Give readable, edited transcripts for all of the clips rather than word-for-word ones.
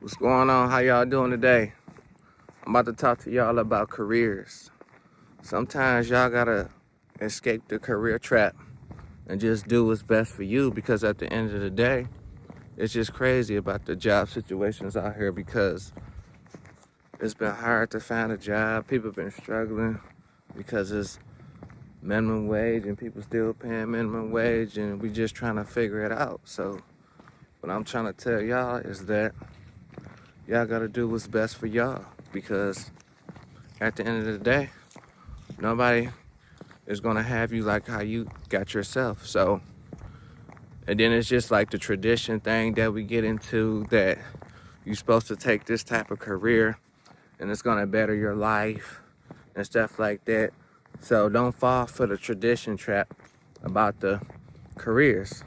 What's going on? How y'all doing today? I'm about to talk to y'all about careers. Sometimes y'all gotta escape the career trap and just do what's best for you, because at the end of the day, it's just crazy about the job situations out here because it's been hard to find a job. People have been struggling because it's minimum wage and people still paying minimum wage, and we just trying to figure it out. So what I'm trying to tell y'all is that y'all gotta do what's best for y'all, because at the end of the day, nobody is gonna have you like how you got yourself. So, and then it's just like the tradition thing that we get into, that you're supposed to take this type of career and it's gonna better your life and stuff like that. So don't fall for the tradition trap about the careers,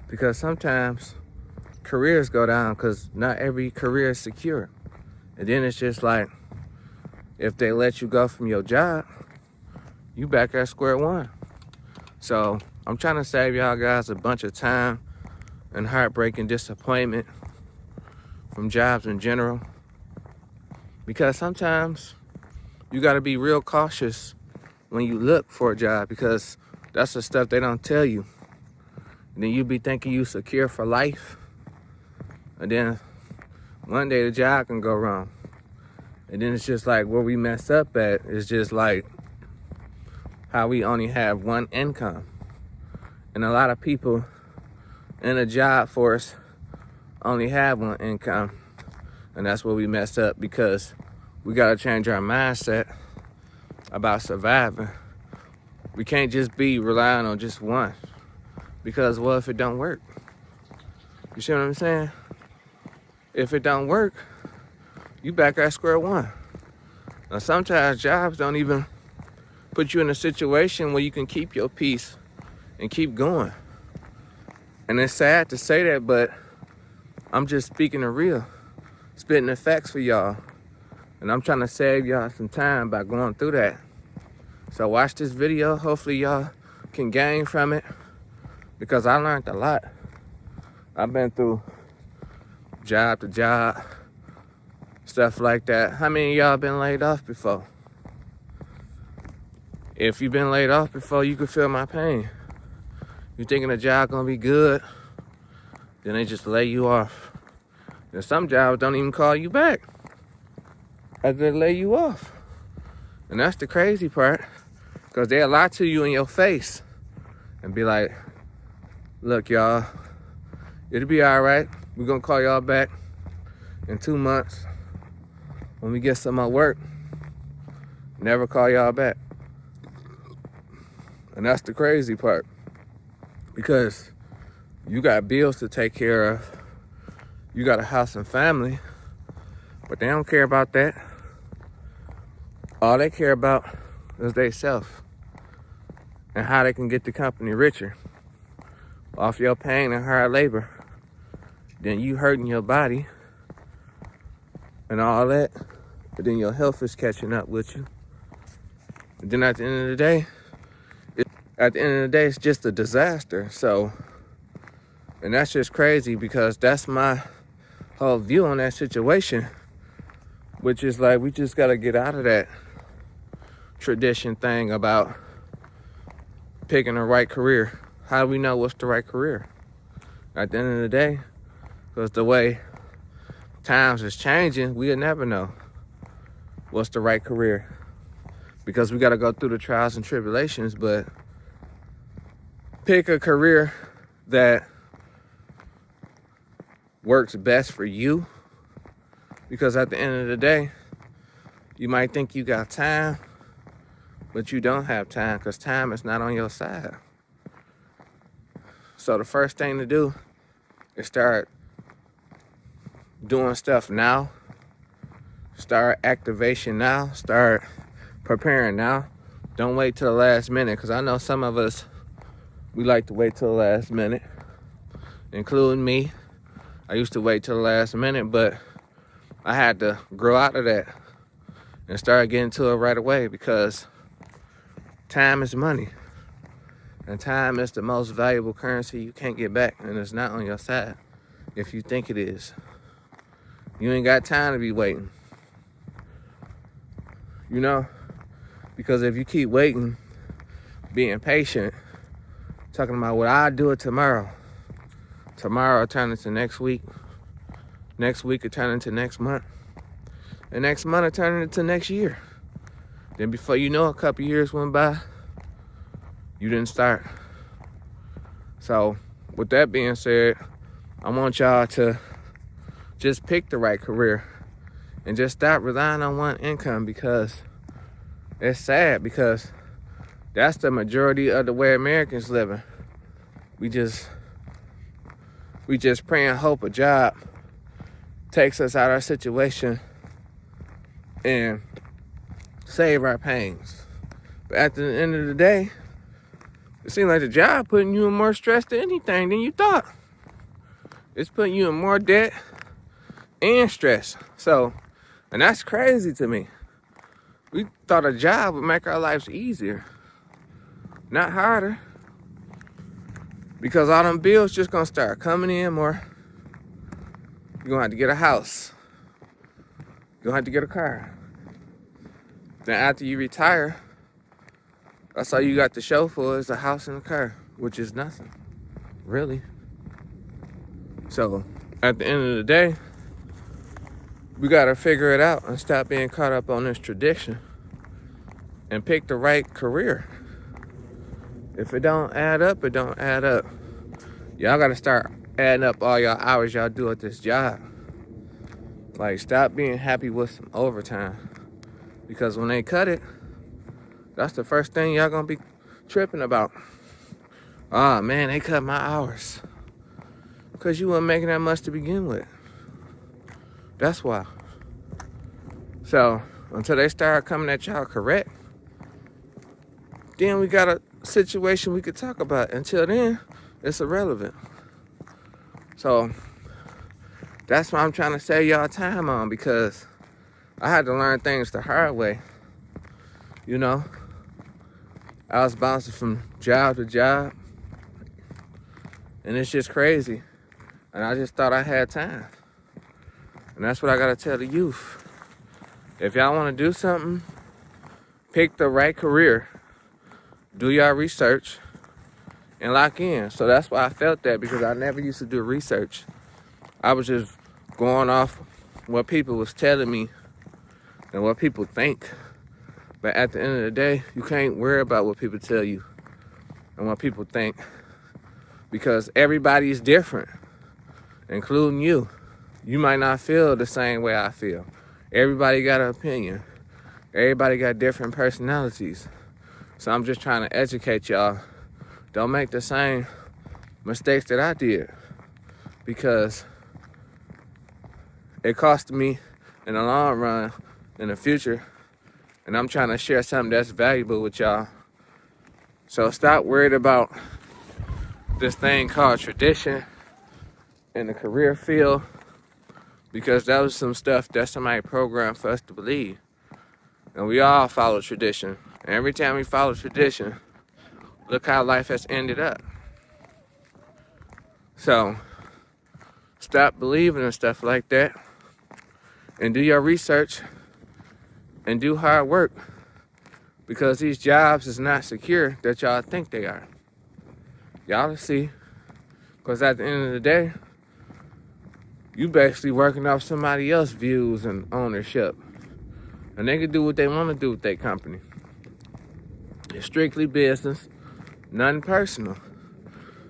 because sometimes careers go down because not every career is secure. And then it's just like, if they let you go from your job, you back at square one. So I'm trying to save y'all guys a bunch of time and heartbreak and disappointment from jobs in general, because sometimes you got to be real cautious when you look for a job, because that's the stuff they don't tell you. And then you be thinking you secure for life, and then one day the job can go wrong. And then it's just like, where we mess up at is just like how we only have one income. And a lot of people in the job force only have one income. And that's where we mess up, because we got to change our mindset about surviving. We can't just be relying on just one, because what if it don't work? You see what I'm saying? If it don't work, you back at square one. Now sometimes jobs don't even put you in a situation where you can keep your peace and keep going. And it's sad to say that, but I'm just speaking the real, spitting the facts for y'all. And I'm trying to save y'all some time by going through that. So watch this video. Hopefully y'all can gain from it, because I learned a lot. I've been through job to job, stuff like that. How many of y'all been laid off before? If you've been laid off before, you can feel my pain. You thinking the job gonna be good, then they just lay you off. And some jobs don't even call you back after they lay you off. And that's the crazy part, because they'll lie to you in your face and be like, look, y'all, it'll be all right. We're gonna call y'all back in 2 months when we get some more work. Never call y'all back. And that's the crazy part, because you got bills to take care of. You got a house and family, but they don't care about that. All they care about is they self and how they can get the company richer off your pain and hard labor. Then you hurting your body and all that, but then your health is catching up with you. And then at the end of the day, it's just a disaster. So, and that's just crazy, because that's my whole view on that situation, which is like, we just got to get out of that tradition thing about picking the right career. How do we know what's the right career? At the end of the day, because the way times is changing, we'll never know what's the right career, because we got to go through the trials and tribulations. But pick a career that works best for you, because at the end of the day, you might think you got time, but you don't have time, because time is not on your side. So the first thing to do is start doing stuff now. Start activation now. Start preparing now. Don't wait till the last minute, because I know some of us, we like to wait till the last minute, including me. I used to wait till the last minute, but I had to grow out of that and start getting to it right away, because time is money. And time is the most valuable currency you can't get back, and it's not on your side if you think it is. You ain't got time to be waiting. You know? Because if you keep waiting, being patient, talking about what I do it tomorrow will turn into next week will turn into next month, and next month will turn into next year. Then before you know, a couple years went by, you didn't start. So with that being said, I want y'all to just pick the right career and just stop relying on one income, because it's sad, because that's the majority of the way Americans living. We just pray and hope a job takes us out of our situation and save our pains. But at the end of the day, it seems like the job putting you in more stress than anything than you thought. It's putting you in more debt and stress. So, and that's crazy to me. We thought a job would make our lives easier, not harder. Because all them bills just gonna start coming in more. You're gonna have to get a house. You're gonna have to get a car. Then after you retire, that's all you got to show for is a house and a car, which is nothing, really. So at the end of the day, we gotta figure it out and stop being caught up on this tradition and pick the right career. If it don't add up, it don't add up. Y'all gotta start adding up all y'all hours y'all do at this job. Like, stop being happy with some overtime. Because when they cut it, that's the first thing y'all gonna be tripping about. Oh man, they cut my hours. Because you weren't making that much to begin with. That's why. So, until they start coming at y'all correct, then we got a situation we could talk about. Until then, it's irrelevant. So, that's why I'm trying to save y'all time on, because I had to learn things the hard way. You know? I was bouncing from job to job, and it's just crazy. And I just thought I had time. And that's what I gotta tell the youth. If y'all wanna do something, pick the right career. Do y'all research and lock in. So that's why I felt that, because I never used to do research. I was just going off what people was telling me and what people think. But at the end of the day, you can't worry about what people tell you and what people think, because everybody's different, including you. You might not feel the same way I feel. Everybody got an opinion. Everybody got different personalities. So I'm just trying to educate y'all. Don't make the same mistakes that I did, because it cost me in the long run, in the future. And I'm trying to share something that's valuable with y'all. So stop worried about this thing called tradition in the career field, because that was some stuff that somebody programmed for us to believe. And we all follow tradition. And every time we follow tradition, look how life has ended up. So stop believing in stuff like that and do your research and do hard work, because these jobs is not secure that y'all think they are. Y'all will see, because at the end of the day, you basically working off somebody else's views and ownership, and they can do what they want to do with their company. It's strictly business, nothing personal.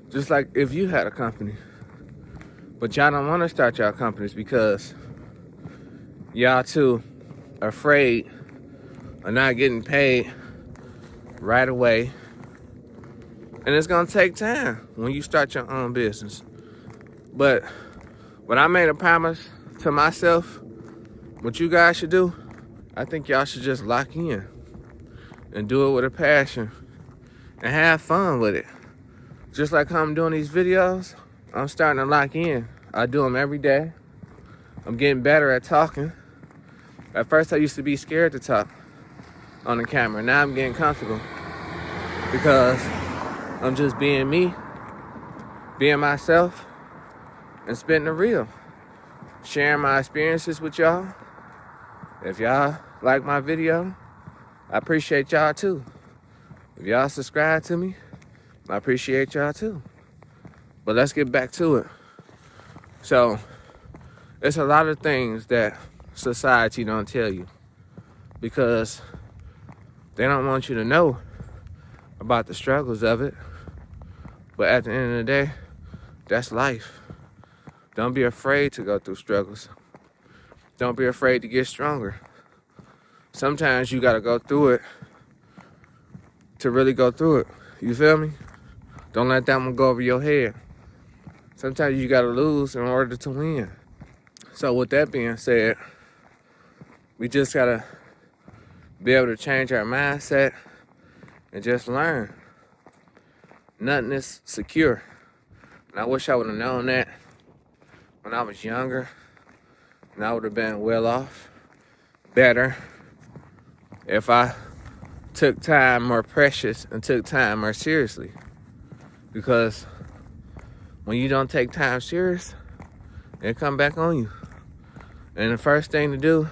Just like if you had a company, but y'all don't want to start y'all companies because y'all too afraid of not getting paid right away. And it's gonna take time when you start your own business. But when I made a promise to myself, what you guys should do, I think y'all should just lock in and do it with a passion and have fun with it. Just like how I'm doing these videos, I'm starting to lock in. I do them every day. I'm getting better at talking. At first I used to be scared to talk on the camera. Now I'm getting comfortable, because I'm just being me, being myself, and spitting the real. sharing my experiences with y'all. If y'all like my video, I appreciate y'all too. If y'all subscribe to me, I appreciate y'all too. But let's get back to it. So, it's a lot of things that society don't tell you because they don't want you to know about the struggles of it. But at the end of the day, that's life. Don't be afraid to go through struggles. Don't be afraid to get stronger. Sometimes you gotta go through it to really go through it. You feel me? Don't let that one go over your head. Sometimes you gotta lose in order to win. So with that being said, we just gotta be able to change our mindset and just learn. Nothing is secure. And I wish I would have known that when I was younger, and I would have been well off, better, if I took time more precious and took time more seriously. Because when you don't take time serious, it come back on you. And the first thing to do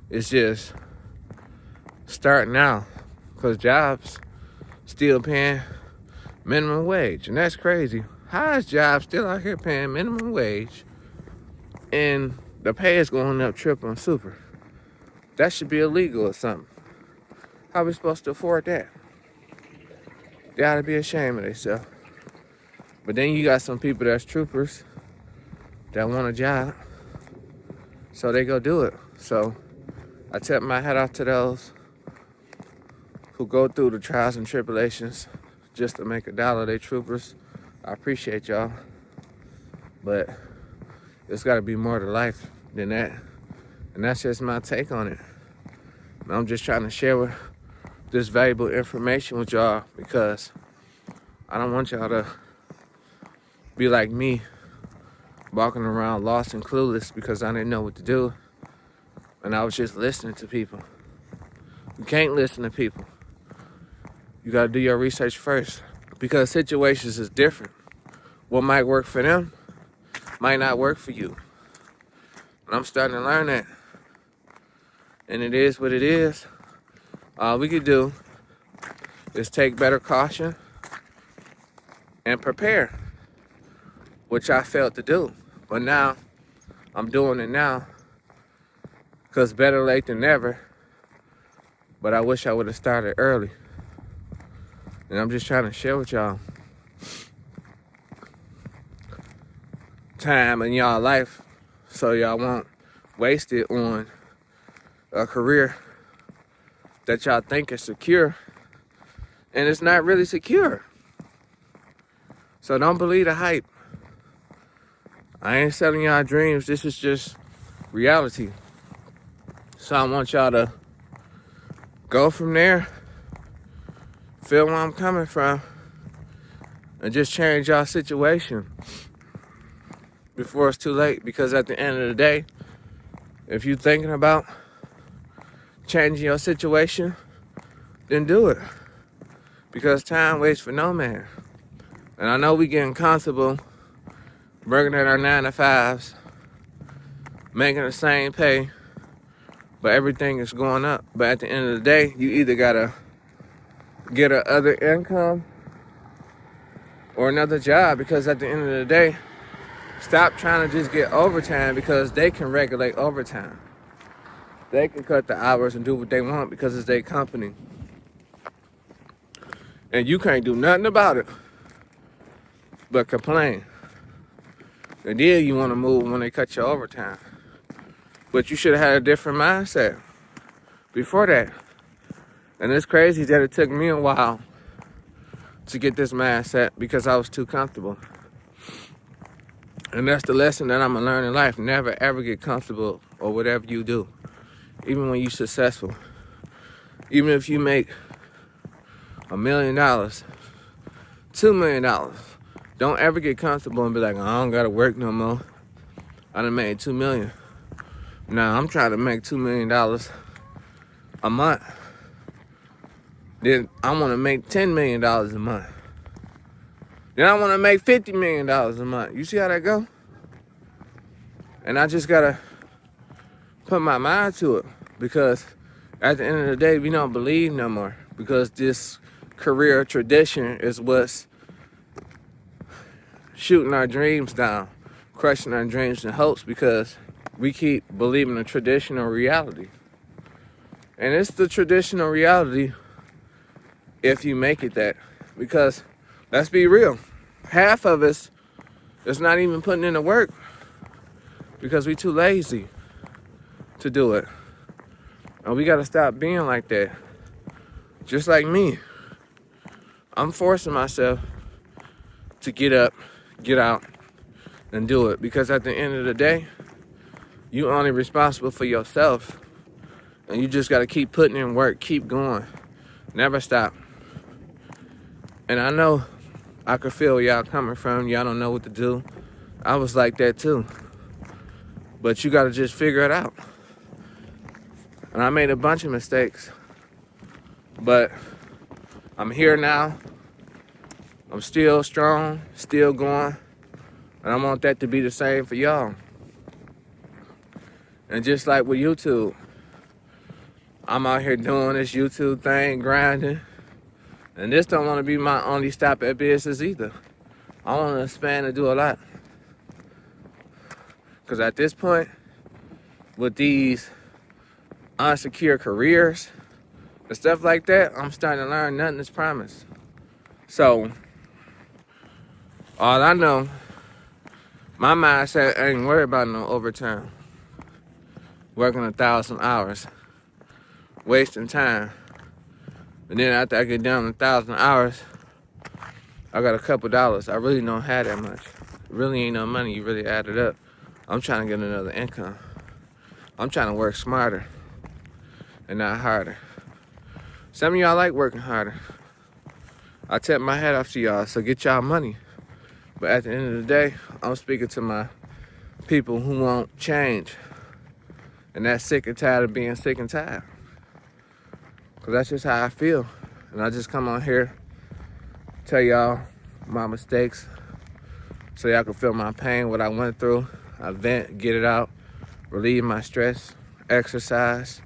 is just start now. Because jobs still paying minimum wage. And that's crazy. How is jobs still out here paying minimum wage and the pay is going up triple and super? That should be illegal or something. How are we supposed to afford that? They ought to be ashamed of themselves. But then you got some people that's troopers that want a job, so they go do it. So I tip my hat off to those who go through the trials and tribulations just to make $1. They troopers. I appreciate y'all. But it's got to be more to life than that. And that's just my take on it. And I'm just trying to share this valuable information with y'all because I don't want y'all to be like me, walking around lost and clueless because I didn't know what to do. And I was just listening to people. You can't listen to people. You got to do your research first because situations is different. What might work for them might not work for you. And I'm starting to learn that. And it is what it is. All we could do is take better caution and prepare, which I failed to do. But now, I'm doing it now because better late than never. But I wish I would have started early. And I'm just trying to share with y'all time in y'all life so y'all won't waste it on a career that y'all think is secure and it's not really secure. So don't believe the hype. I ain't selling y'all dreams. This is just reality. So I want y'all to go from there, feel where I'm coming from, and just change y'all situation before it's too late. Because at the end of the day, if you're thinking about changing your situation, then do it. Because time waits for no man. And I know we getting comfortable working at our 9 to 5s, making the same pay, but everything is going up. But at the end of the day, you either gotta get a other income or another job. Because at the end of the day, stop trying to just get overtime because they can regulate overtime. They can cut the hours and do what they want because it's their company. And you can't do nothing about it but complain. And then you want to move when they cut your overtime. But you should have had a different mindset before that. And it's crazy that it took me a while to get this mindset because I was too comfortable. And that's the lesson that I'm going to learn in life. Never, ever get comfortable or whatever you do. Even when you're successful. Even if you make $1 million, $2 million. Don't ever get comfortable and be like, I don't got to work no more. I done made $2 million. Now I'm trying to make $2 million a month. Then I want to make $10 million a month. Then I want to make $50 million a month. You see how that go? And I just gotta put my mind to it, because at the end of the day, we don't believe no more, because this career tradition is what's shooting our dreams down, crushing our dreams and hopes, because we keep believing the traditional reality. And it's the traditional reality if you make it that. Because let's be real, half of us is not even putting in the work because we too lazy to do it. And we gotta stop being like that. Just like me, I'm forcing myself to get up, get out, and do it, because at the end of the day, you only responsible for yourself, and you just gotta keep putting in work, keep going, never stop. And I know I could feel where y'all coming from. Y'all don't know what to do. I was like that too. But you gotta just figure it out. And I made a bunch of mistakes, but I'm here now. I'm still strong, still going. And I want that to be the same for y'all. And just like with YouTube, I'm out here doing this YouTube thing, grinding. And this don't want to be my only stop at business either. I want to expand and do a lot. Because at this point, with these unsecure careers and stuff like that, I'm starting to learn nothing is promised. So, all I know, my mindset ain't worried about no overtime. Working 1,000 hours, wasting time. And then after I get done 1,000 hours, I got a couple dollars. I really don't have that much. It really ain't no money. You really add it up. I'm trying to get another income. I'm trying to work smarter and not harder. Some of y'all like working harder. I tip my hat off to y'all, so get y'all money. But at the end of the day, I'm speaking to my people who won't change. And that's sick and tired of being sick and tired. Because that's just how I feel. And I just come on here, tell y'all my mistakes, so y'all can feel my pain, what I went through. I vent, get it out, relieve my stress, exercise.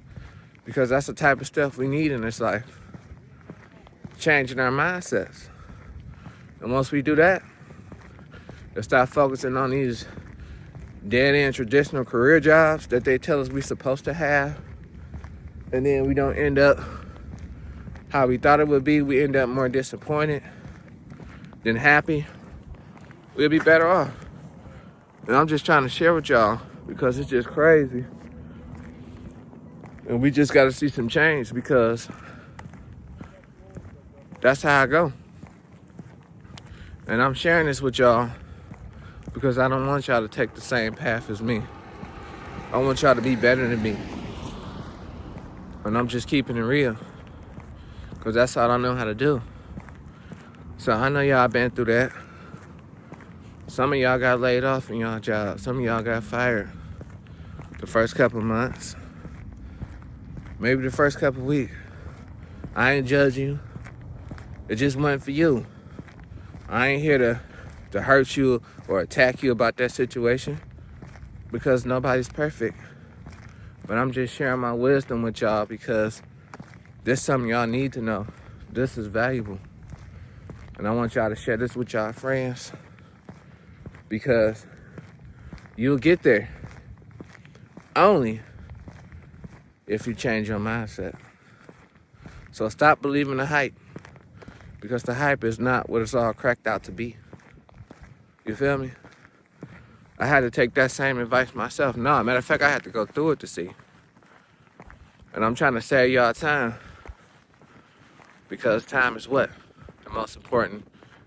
Because that's the type of stuff we need in this life. Changing our mindsets. And once we do that, we'll start focusing on these dead-end traditional career jobs that they tell us we're supposed to have. And then we don't end up how we thought it would be. We end up more disappointed than happy. We'll be better off. And I'm just trying to share with y'all because it's just crazy. And we just got to see some change, because that's how I go. And I'm sharing this with y'all because I don't want y'all to take the same path as me. I want y'all to be better than me. And I'm just keeping it real, because that's all I know how to do. So I know y'all been through that. Some of y'all got laid off in y'all job. Some of y'all got fired the first couple of months. Maybe the first couple of weeks. I ain't judging you. It just wasn't for you. I ain't here to hurt you or attack you about that situation, because nobody's perfect. But I'm just sharing my wisdom with y'all, because this is something y'all need to know. This is valuable. And I want y'all to share this with y'all friends, because you'll get there only if you change your mindset. So stop believing the hype, because the hype is not what it's all cracked out to be. You feel me? I had to take that same advice myself. No, matter of fact, I had to go through it to see. And I'm trying to save y'all time, because time is what? The most important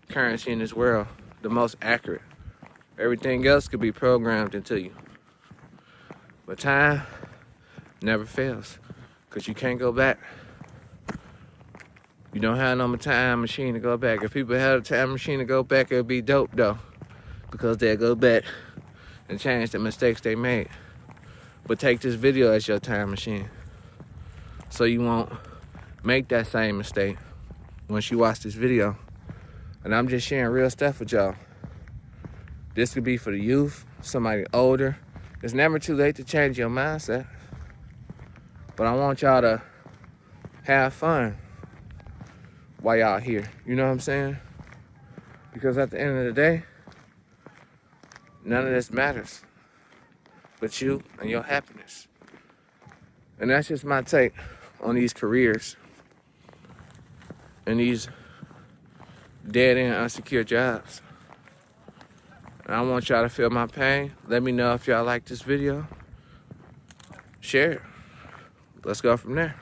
currency in this world, the most accurate. Everything else could be programmed into you. But time never fails, because you can't go back. You don't have no time machine to go back. If people had a time machine to go back, it would be dope though, because they'll go back and change the mistakes they made. But take this video as your time machine, so you won't make that same mistake once you watch this video. And I'm just sharing real stuff with y'all. This could be for the youth, somebody older, It's never too late to change your mindset. But I want y'all to have fun while y'all here. You know what I'm saying? Because at the end of the day, none of this matters but you and your happiness. And that's just my take on these careers and these dead-end unsecure jobs. And I want y'all to feel my pain. Let me know if y'all like this video. Share it. Let's go from there.